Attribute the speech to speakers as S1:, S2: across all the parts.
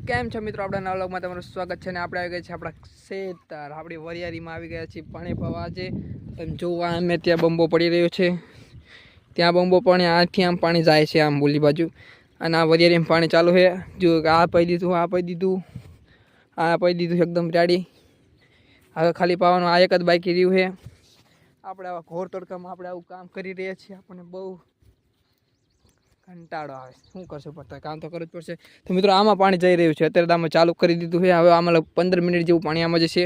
S1: કેમ છો મિત્રો, આપણા નવા વ્લોગમાં તમારું સ્વાગત છે. ને આપણે આવી ગયા છે આપણા ખેતર, આપણી વરિયાળીમાં આવી ગયા છીએ પાણી પાવા. આજે તમે જોવા અમે ત્યાં બંબો પડી રહ્યો છે, ત્યાં બંબો પાણી આથી આમ પાણી જાય છે આમ બોલી બાજુ, અને આ વરિયાળીમાં પાણી ચાલુ છે. જો આ પાઈ દીધું, આ પાઈ દીધું, આ પાઈ દીધું, એકદમ રેડી. હવે ખાલી પાવાનું આ એક જ બાકી રહ્યું છે. આપણે આવા ઘોર તડકામાં આપણે આવું કામ કરી રહ્યા છીએ, આપણને બહુ કંટાળો આવે. શું કરશું, પડતા કામ તો કરવું જ પડશે. તો મિત્રો આમાં પાણી જઈ રહ્યું છે, અત્યારે આમાં ચાલુ કરી દીધું છે. હવે આમાં 15 મિનિટ જેવું પાણી આમાં જશે,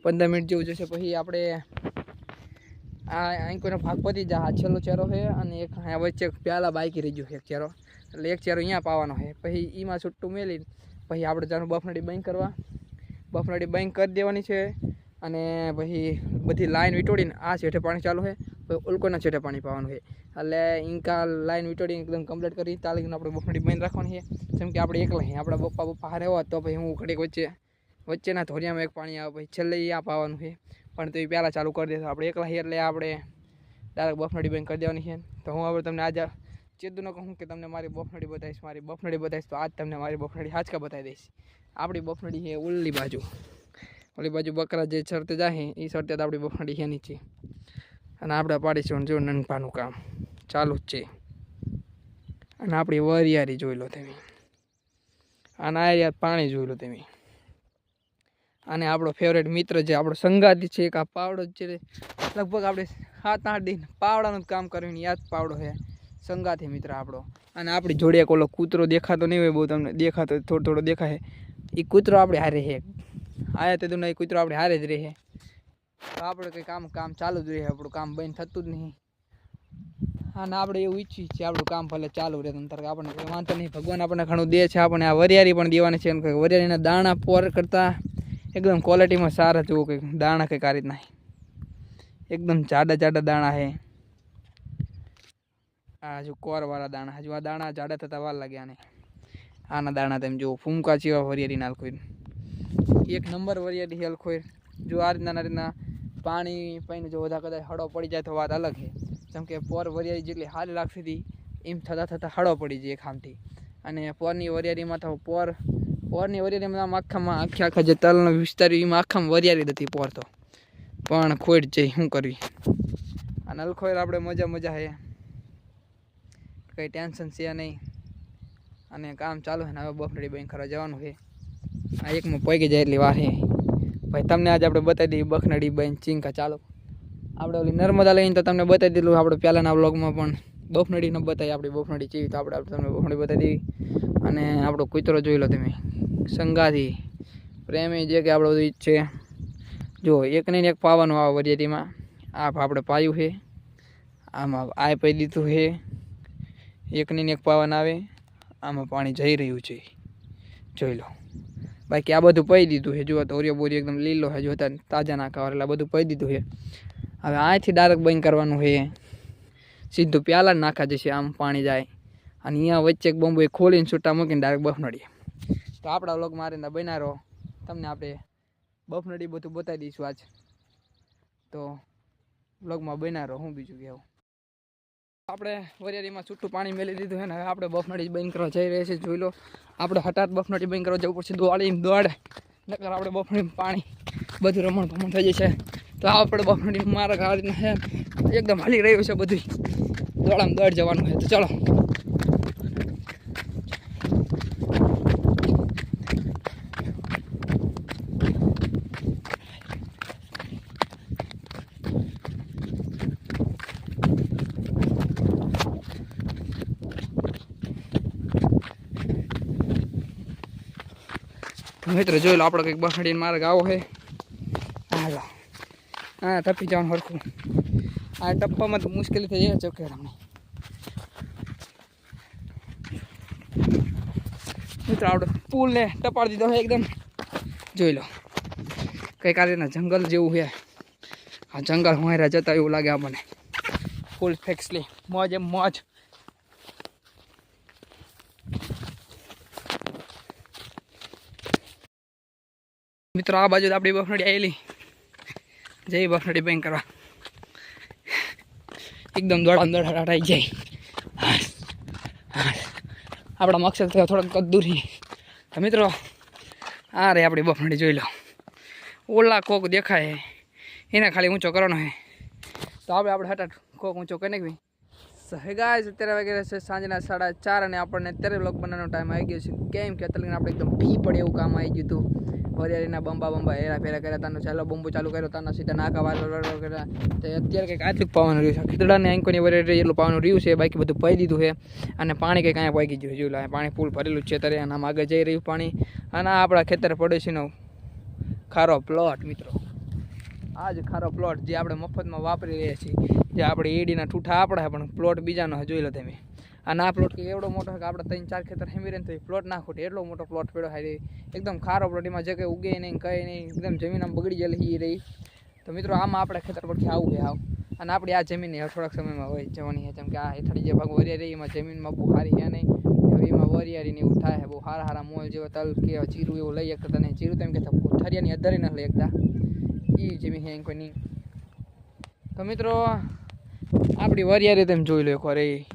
S1: 15 મિનિટ જેવું જશે. પછી આપણે આ કોઈનો ભાગ પતી જાય. આ છેલ્લો ચેરો છે અને એક વચ્ચે પ્યાલા બાકી રહી ગયો છે એક ચેરો, એટલે એક ચેરો અહીંયા પાવાનો છે. પછી એમાં છૂટું મેલી પછી આપણે જાનું બફનડી બંધ કરવા, બફનડી બંધ કરી દેવાની છે. અને પછી બધી લાઈન વીટોડીને આ છેઠે પાણી ચાલુ છે, પછી ઉલકોના છેઠે પાણી પાવાનું છે. એટલે ઇન્કા લાઈન વીટોડીને એકદમ કમ્પ્લીટ કરી તાલીને આપણે બફનડી બંધ રાખવાની છે. જેમ કે આપણે એકલા છીએ, આપણા પપ્પા હારે હોત તો પછી હું ઘડીક વચ્ચેના ધોરિયામાં એક પાણી આવે, પછી છેલ્લે આ પાવાનું છે. પણ તો એ પહેલાં ચાલુ કરી દેશું. આપણે એકલા છીએ એટલે આપણે ડાયરેક્ટ બફનડી બંધ કરી દેવાની છે. તો હું હવે તમને આજે ચેતું ન કહું કે તમને મારી બફનડી બતાવીશ, તો આજ તમને મારી બફનડી હાચકા બતાવી દઈશ. આપણી બફનડી છે ઓલી બાજુ બકરા જે ચરતે જાય એ ચરતે આપણી બફનડી છે નીચે, અને આપણે પાડીશું જો નનપાનું કામ ચાલુ જ છે. અને આપણી વરિયાળી જોઈ લો તમે, અને આ યાર પાણી જોઈ લો તમે. અને આપણો ફેવરેટ મિત્ર જે આપણો સંગાતી છે, એક આ પાવડો જ છે. લગભગ આપણે 7-8 દિન પાવડાનું જ કામ કરવીને યાદ પાવડો છે, સંગાથી મિત્ર આપણો. અને આપણી જોડે એક ઓલો કૂતરો દેખાતો નહીં હોય બહુ, તમને દેખાતો થોડો દેખાય, એ કૂતરો આપણે હારે છે. આયા તે એ કૂતરો આપણે હારે જ રહે. તો આપણે કંઈ કામ ચાલુ જ રહે, આપણું કામ બંધ થતું જ નહીં. અને આપણે એવું ઈચ્છીએ છીએ આપણું કામ ભલે ચાલુ રહે, નંતર આપણને કંઈ વાંધો નહીં. ભગવાન આપણને ઘણું દે છે. આપણે આ વરિયાળી પણ દેવાની છે. કંઈક વરિયાળીના દાણા પોર કરતાં એકદમ ક્વોલિટીમાં સારા જોવું, કંઈક દાણા કંઈક આ રીતના એકદમ જાડા દાણા છે. આ હજુ કોરવાળા દાણા, હજુ આ દાણા જાડા થતાં વાર લાગે આને. આના દાણા તમે જુઓ, ફૂમકા જેવા વરિયાળીના હલખોઈ, એક નંબર વરિયાળી હલખોઈ. જો આ રીતના પાણી પાઈને જો બધા કદાચ હળો પડી જાય તો વાત અલગ છે. જેમ કે પોર વરિયાળી જેટલી હારી લાગતી હતી એમ થતાં હળો પડી જાય ખામથી. અને પોરની વરિયાળીમાં તો પોરની વરિયાળીમાં આખા જે તલનો વિસ્તાર એમાં આખામાં વરિયાળી હતી પોર, તો પણ ખોટ જઈ શું કરવી. અને હલખોઈ આપણે મજા છે, કંઈ ટેન્શન છે નહીં. અને કામ ચાલુ છે ને હવે બફનડી બંધ કરવા જવાનું છે. આ એકમાં પગી જાય એટલી વાર છે ભાઈ. તમને આજે આપણે બતાવી દઈએ બફનડી બંધ ચીંકા ચાલો. આપણે ઓલી નર્મદા લઈને તો તમને બતાવી દીધું આપણે પહેલાંના વ્લોગમાં, પણ બફનડીને બતાવી આપણી બફનડી ચીવી, તો આપણે તમને બફનડી બતાવી દેવી. અને આપણો કૂતરો જોઈ લો તમે, સંગાથી પ્રેમી જે કે આપણો બધું ઈચ્છે. જો એક નહીં એક પાવાનું આવે વરિયાળીમાં. આ આપણે પાયું છે, આમાં આ પાઈ દીધું છે. એક નહીં એક પાવાના આવે, આમાં પાણી જઈ રહ્યું છે જોઈ લો. બાકી આ બધું પઈ દીધું છે. જો તો ઓરિયો બોરિયો એકદમ લીલો છે, જોતા તાજા નાખા એટલે બધું પઈ દીધું છે. હવે અહીંથી ડાયરેક્ટ બંધ કરવાનું છે, સીધું પ્યાલા જ નાખા જશે, આમ પાણી જાય. અને અહીંયા વચ્ચે એક બંબુ ખોલીને છૂટા મૂકીને ડાયરેક્ટ બફનડીએ. તો આપણા વ્લોગ મારીને બન્યા રહો, તમને આપણે બફનડી બધું બતાવી દઈશું આજ. તો વ્લોગમાં બન્યા રહો. હું બીજું કહેવું, આપણે વરિયાળીમાં છૂટું પાણી મેલી દીધું છે ને હવે આપણે બફનડી બંધ કરવા જઈ રહ્યા છીએ. જોઈ લો, આપણે હઠાત બફનડી બંધ કરવા જવું પડશે, દોડ નકર આપણે બફનડી પાણી બધું રમણ થઈ જશે. તો આપણે બફનડી મારા આ રીતના છે, એકદમ હાલી રહ્યું છે બધું, દોડ જવાનું છે. તો ચાલો મિત્રો, જોઈ લો આપણે કંઈક બફનડીને માર્ગ આવો છે. હાલો હા ટપી જવાનું સરખું. આ ટપ્પામાં તો મુશ્કેલી થઈ જાય ચોખ્ખે અમને. મિત્રો આપણે પુલને ટપાડી દીધો છે એકદમ. જોઈ લો કંઈક આ રીતના જંગલ જેવું છે. આ જંગલ હોયરા જતા એવું લાગે આપણને. ફૂલ ફેક્સલી મોજ એમ મોજ. મિત્રો આ બાજુ આપણી બફનડી આવેલી, જઈ બફનડી બંધ કરવા. એકદમ દોડ હટાઈ જાય. આપણા મકસદ થોડાક દૂર તો મિત્રો આ રે આપણી બફાણી જોઈ લો, ઓલા કોક દેખાય એને ખાલી ઊંચો કરવાનો છે. તો આપણે હટાટ કોક ઊંચો કરી નાખવી. હે ગાઈસ, અત્યારે વાગે છે સાંજના 4:30 અને આપણને અત્યારે વ્લોગ બનાવવાનો ટાઈમ આવી ગયો છે. કેમ કે અત્યારે આપણે એકદમ ભી પડે એવું કામ આવી ગયું હતું. વરિયાળીના બંબા હેરા ફેરા કર્યા તાનો ચાલો બંબો ચાલુ કર્યો તાનો સીધા નાકા વાળો કર્યા. તો અત્યારે કંઈક આટલું પાવાનું રહ્યું છે. ખીદડાને આંકોની વરિયાળી એટલું પાવાનું રહ્યું છે, બાકી બધું પાઈ દીધું છે. અને પાણી કંઈક અહીંયા પાકી ગયું જોયું લા, પાણી ફૂલ ભરેલું છે ત્યારે. આનામ આગળ જઈ રહ્યું પાણી. અને આપણા ખેતર પડોશીનો ખારો પ્લોટ મિત્રો, આ જ ખારો પ્લોટ જે આપણે મફતમાં વાપરી રહ્યા છીએ. જે આપણે એડીના ઠૂઠા આપણા પણ પ્લોટ બીજાનો જોઈ લો તમે. અને આ પ્લોટ એવડો મોટો છે કે આપણે 3-4 ખેતર હેમી રહે ને તો એ પ્લોટ ના ખૂટે, એટલો મોટો પ્લોટ પડ્યો હારી. એકદમ ખારો પ્લોટ, એમાં જે કંઈ ઉગે નહીં કંઈ નહીં, એકદમ જમીન આમ બગડી ગયેલી રહી. તો મિત્રો આમાં આપણે ખેતર પરથી આવું છે આવ. અને આપણી આ જમીન થોડાક સમયમાં હોય જવાની છે, જેમ કે આ હેઠળ જે ભાગ વરિયાળી રહી એમાં જમીનમાં બહુ સારી છે નહીં. હવે એમાં વરિયાળીને એવું થાય છે, બહુ સારા મોલ જેવા તલ કે જીરું એવું લઈ શકતા નહીં. જીરું તો એમ કહેતા ઠરિયાની અધરી ન લઈ શકતા, એ જમીન છે કોઈ નહીં. તો મિત્રો આપણી વરિયાળી તમે જોઈ લો એકવાર, એ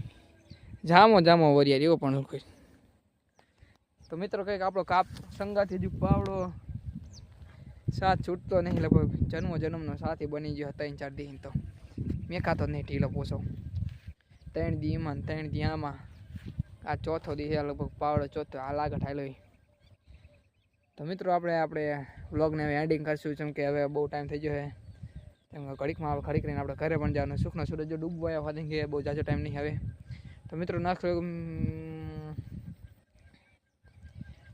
S1: જામો વરિયાળી એવો પણ કોઈ. તો મિત્રો કંઈક આપણો કાપ સંગાથી હજુ પાવડો સાથ છૂટતો નહીં, લગભગ જન્મનો સાથી બની ગયો 3-4 દી. તો મેકાતો નહીં ઢીલો પોસો, 3 દી એમાં 3 દી આમાં. આ ચોથો દી છે લગભગ, પાવડો ચોથો આ લાગટ હાલો. તો મિત્રો આપણે વ્લોગને હવે એન્ડિંગ કરશું, જેમ કે હવે બહુ ટાઈમ થઈ ગયો છે. જેમ કે ઘડીકમાં ઘડીક રહીને આપણે ઘરે પણ જવાનું. સુખનો સૂરજ જો ડૂબવો આવ્યો હોય કે બહુ જાજો ટાઈમ નહીં હવે.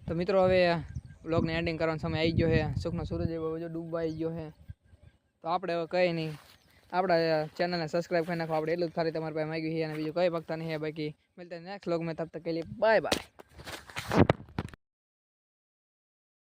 S1: તો મિત્રો હવે વ્લોગને એન્ડિંગ કરવાનો સમય આવી ગયો છે. સુખનો સૂરજ એવો જો ડૂબવા આવી ગયો છે. તો આપણે હવે કંઈ નહીં, આપણા ચેનલને સબસ્ક્રાઈબ કરી નાખો. આપણે એટલું જ ખાલી તમારી પાસે માંગ્યું છે અને બીજું કંઈ ભગતા નહીં. બાકી મળતા નેક્સ્ટ વ્લોગ મેં તબ તક કે લીએ બાય બાય.